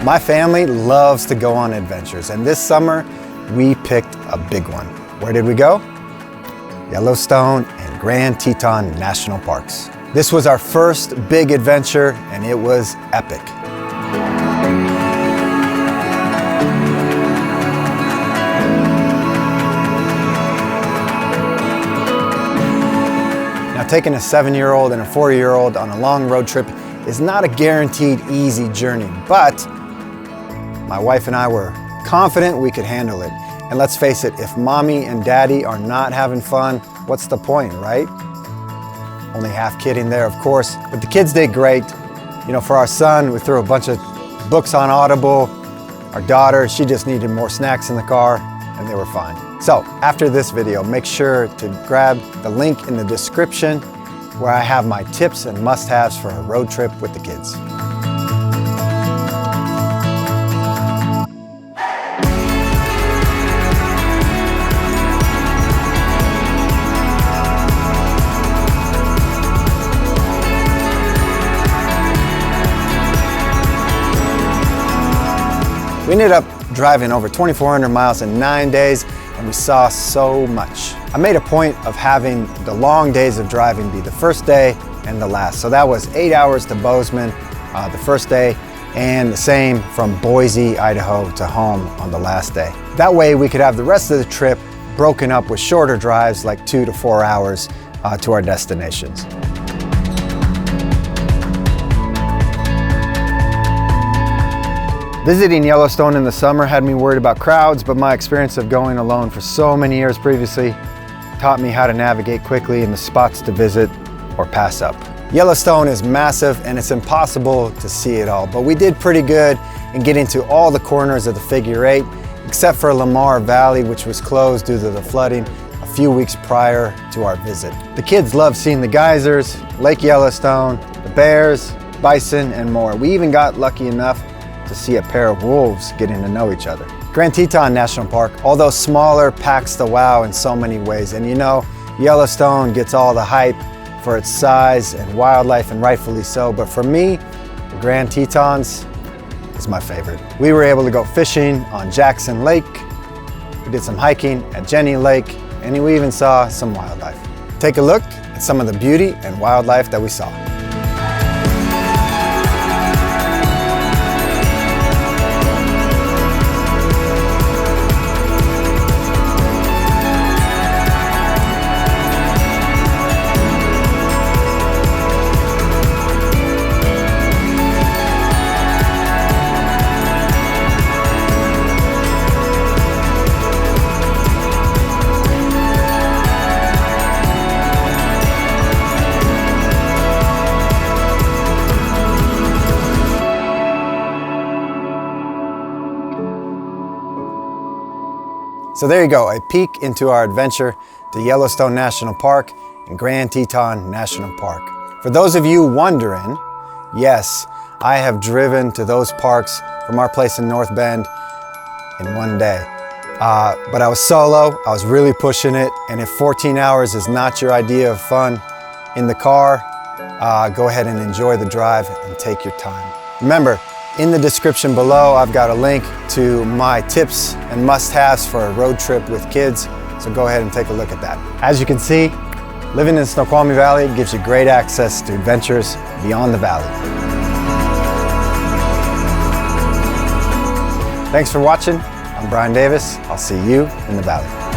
My family loves to go on adventures, and this summer we picked a big one. Where did we go? Yellowstone and Grand Teton National Parks. This was our first big adventure, and it was epic. Now, taking a 7-year-old and a 4-year-old on a long road trip is not a guaranteed easy journey, but my wife and I were confident we could handle it. And let's face it, if mommy and daddy are not having fun, what's the point, right? Only half kidding there, of course, but the kids did great. You know, for our son, we threw a bunch of books on Audible. Our daughter, she just needed more snacks in the car, and they were fine. So after this video, make sure to grab the link in the description where I have my tips and must-haves for a road trip with the kids. We ended up driving over 2,400 miles in 9 days, and we saw so much. I made a point of having the long days of driving be the first day and the last. So that was 8 hours to Bozeman the first day, and the same from Boise, Idaho to home on the last day. That way we could have the rest of the trip broken up with shorter drives, like 2 to 4 hours to our destinations. Visiting Yellowstone in the summer had me worried about crowds, but my experience of going alone for so many years previously taught me how to navigate quickly in the spots to visit or pass up. Yellowstone is massive and it's impossible to see it all, but we did pretty good in getting to all the corners of the Figure 8, except for Lamar Valley, which was closed due to the flooding a few weeks prior to our visit. The kids loved seeing the geysers, Lake Yellowstone, the bears, bison, and more. We even got lucky enough to see a pair of wolves getting to know each other. Grand Teton National Park, although smaller, packs the wow in so many ways. And you know, Yellowstone gets all the hype for its size and wildlife, and rightfully so. But for me, the Grand Tetons is my favorite. We were able to go fishing on Jackson Lake. We did some hiking at Jenny Lake, and we even saw some wildlife. Take a look at some of the beauty and wildlife that we saw. So there you go, a peek into our adventure to Yellowstone National Park and Grand Teton National Park. For those of you wondering, yes, I have driven to those parks from our place in North Bend in one day. But I was solo, I was really pushing it, and if 14 hours is not your idea of fun in the car, go ahead and enjoy the drive and take your time. Remember, in the description below, I've got a link to my tips and must-haves for a road trip with kids, so go ahead and take a look at that. As you can see, living in Snoqualmie Valley gives you great access to adventures beyond the valley. Thanks for watching. I'm Brian Davis. I'll see you in the valley.